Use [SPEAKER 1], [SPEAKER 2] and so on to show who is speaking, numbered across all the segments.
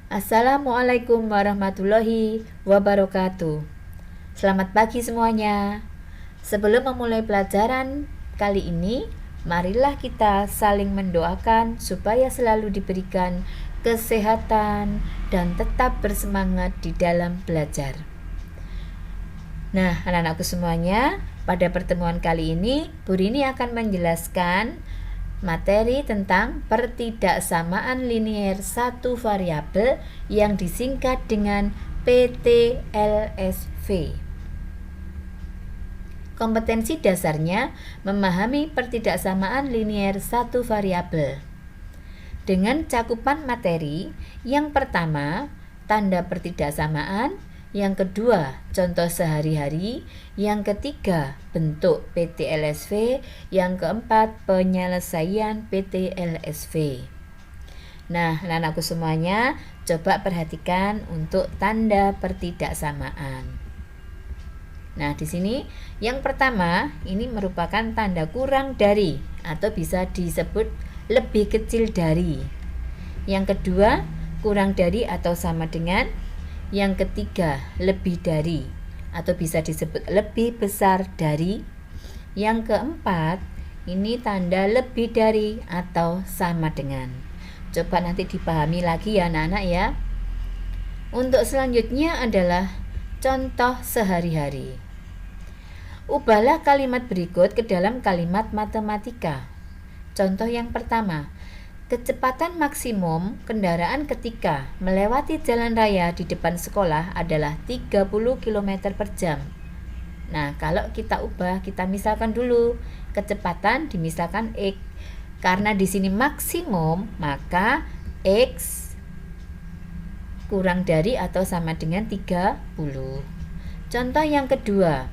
[SPEAKER 1] Assalamualaikum warahmatullahi wabarakatuh. Selamat pagi semuanya. Sebelum memulai pelajaran kali ini, marilah kita saling mendoakan supaya selalu diberikan kesehatan dan tetap bersemangat di dalam belajar. Nah, anak-anakku semuanya, pada pertemuan kali ini, Bu Rini akan menjelaskan materi tentang pertidaksamaan linier satu variabel yang disingkat dengan PTLSV. Kompetensi dasarnya memahami pertidaksamaan linier satu variabel. Dengan cakupan materi, yang pertama, tanda pertidaksamaan, yang kedua, contoh sehari-hari, yang ketiga, bentuk PTLSV, yang keempat, penyelesaian PTLSV. Nah, anak-anakku semuanya, coba perhatikan untuk tanda pertidaksamaan. Nah, di sini yang pertama, ini merupakan tanda kurang dari atau bisa disebut lebih kecil dari. Yang kedua, kurang dari atau sama dengan. Yang ketiga, lebih dari atau bisa disebut lebih besar dari. Yang keempat, ini tanda lebih dari atau sama dengan. Coba nanti dipahami lagi ya anak-anak ya. Untuk selanjutnya adalah contoh sehari-hari. Ubahlah kalimat berikut ke dalam kalimat matematika. Contoh yang pertama, kecepatan maksimum kendaraan ketika melewati jalan raya di depan sekolah adalah 30 km per jam. Nah, kalau kita ubah, kita misalkan dulu kecepatan dimisalkan X. Karena di sini maksimum, maka X kurang dari atau sama dengan 30. Contoh yang kedua,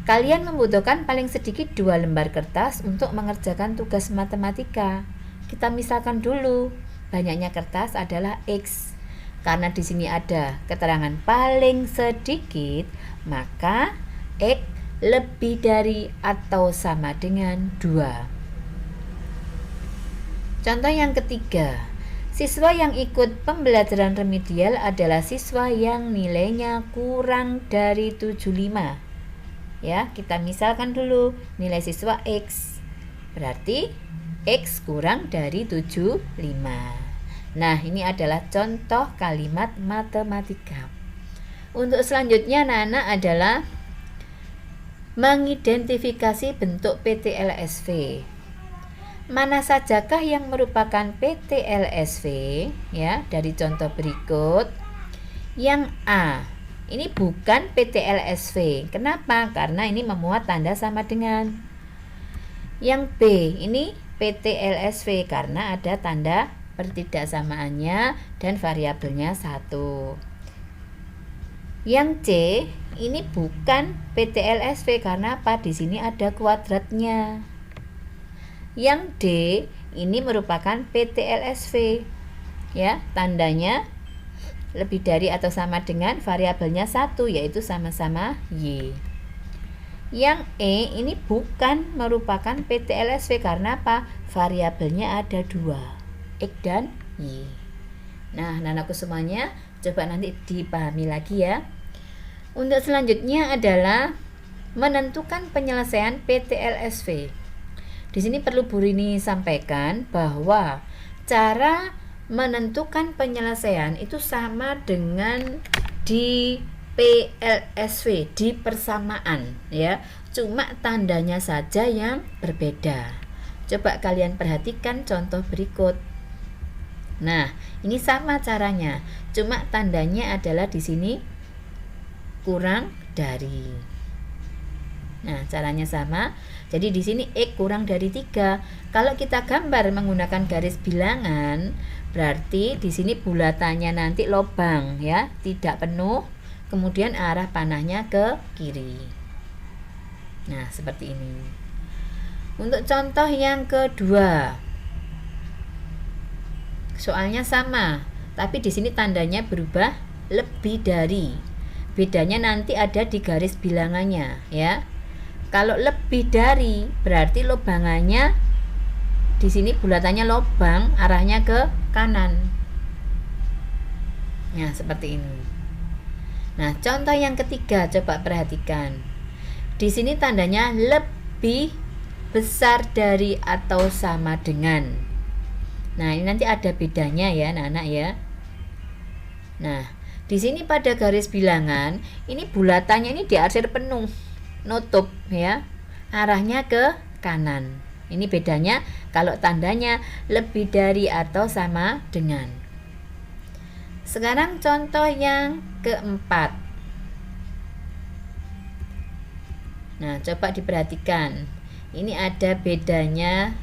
[SPEAKER 1] kalian membutuhkan paling sedikit 2 lembar kertas untuk mengerjakan tugas matematika. Kita misalkan dulu, banyaknya kertas adalah X. Karena di sini ada keterangan paling sedikit, maka X lebih dari atau sama dengan 2. Contoh yang ketiga, siswa yang ikut pembelajaran remedial adalah siswa yang nilainya kurang dari 75. Ya, kita misalkan dulu nilai siswa X. Berarti X kurang dari 75. Nah, ini adalah contoh kalimat matematika. Untuk selanjutnya anak-anak adalah mengidentifikasi bentuk PTLSV. Mana sajakah yang merupakan PTLSV? Ya, dari contoh berikut. Yang A, ini bukan PTLSV. Kenapa? Karena ini memuat tanda sama dengan. Yang B, ini PTLSV karena ada tanda pertidaksamaannya dan variabelnya 1. Yang C, ini bukan PTLSV karena apa? Di sini ada kuadratnya. Yang D, ini merupakan PTLSV. Ya, tandanya lebih dari atau sama dengan, variabelnya 1 yaitu sama-sama Y. Yang E ini bukan merupakan PTLSV karena apa? Variabelnya ada 2, X dan Y. Nah, anak-anakku semuanya, coba nanti dipahami lagi ya. Untuk selanjutnya adalah menentukan penyelesaian PTLSV. Di sini perlu Bu Rini sampaikan bahwa cara menentukan penyelesaian itu sama dengan di PLSV, di persamaan ya, cuma tandanya saja yang berbeda. Coba kalian perhatikan contoh berikut. Nah, ini sama caranya, cuma tandanya adalah di sini kurang dari. Nah, caranya sama. Jadi di sini X kurang dari 3. Kalau kita gambar menggunakan garis bilangan, berarti di sini bulatannya nanti lobang ya, tidak penuh. Kemudian arah panahnya ke kiri. Nah, seperti ini. Untuk contoh yang kedua, soalnya sama, tapi di sini tandanya berubah lebih dari. Bedanya nanti ada di garis bilangannya ya. Kalau lebih dari berarti lobangannya di sini bulatannya lobang, arahnya ke kanan. Nah, seperti ini. Nah, contoh yang ketiga coba perhatikan. Di sini tandanya lebih besar dari atau sama dengan. Nah, ini nanti ada bedanya ya, anak-anak ya. Nah, di sini pada garis bilangan, ini bulatannya ini diarsir penuh, nutup ya. Arahnya ke kanan. Ini bedanya kalau tandanya lebih dari atau sama dengan. Sekarang contoh yang keempat. Nah, coba diperhatikan. Ini ada bedanya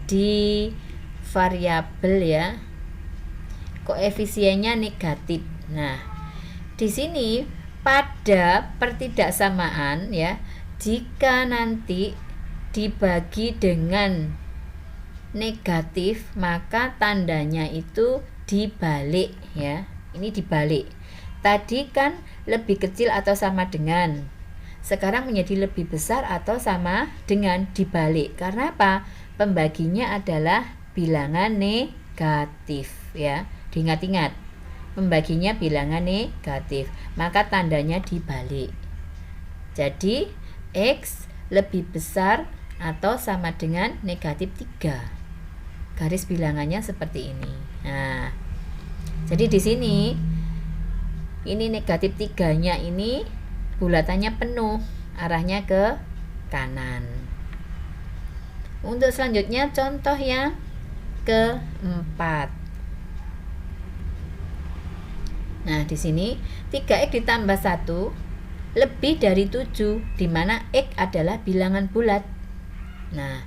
[SPEAKER 1] di variabel ya. Koefisiennya negatif. Nah, di sini pada pertidaksamaan ya, jika nanti dibagi dengan negatif, maka tandanya itu dibalik ya. Ini dibalik. Tadi kan lebih kecil atau sama dengan. Sekarang menjadi lebih besar atau sama dengan, dibalik. Karena apa? Pembaginya adalah bilangan negatif ya. Diingat-ingat. Pembaginya bilangan negatif, maka tandanya dibalik. Jadi X lebih besar atau sama dengan negatif 3. Garis bilangannya seperti ini. Nah, jadi di sini ini negatif 3-nya ini bulatannya penuh, arahnya ke kanan. Untuk selanjutnya contoh yang keempat. Nah, di sini 3x ditambah 1 lebih dari 7, di mana x adalah bilangan bulat. Nah,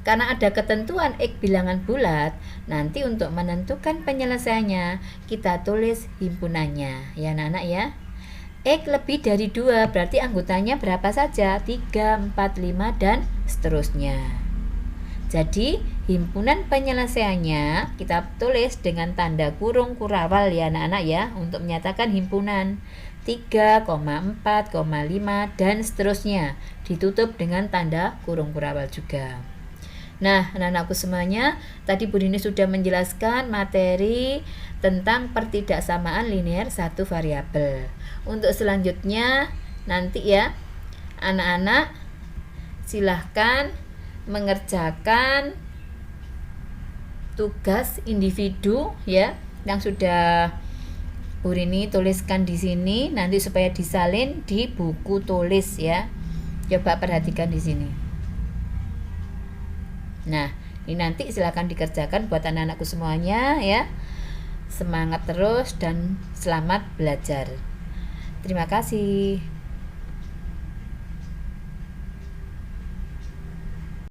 [SPEAKER 1] karena ada ketentuan X bilangan bulat, nanti untuk menentukan penyelesaiannya kita tulis himpunannya ya anak-anak ya. X lebih dari 2 berarti anggotanya berapa saja? 3, 4, 5 dan seterusnya. Jadi himpunan penyelesaiannya kita tulis dengan tanda kurung kurawal ya anak-anak ya, untuk menyatakan himpunan 3,4,5 dan seterusnya, ditutup dengan tanda kurung kurawal juga. Nah, anak-anakku semuanya, tadi Bu Dini sudah menjelaskan materi tentang pertidaksamaan linear satu variabel. Untuk selanjutnya nanti ya, anak-anak silahkan mengerjakan tugas individu ya yang sudah Bu Rini tuliskan di sini, nanti supaya disalin di buku tulis ya. Coba perhatikan di sini. Nah, ini nanti silakan dikerjakan buat anak-anakku semuanya ya. Semangat terus dan selamat belajar. Terima kasih.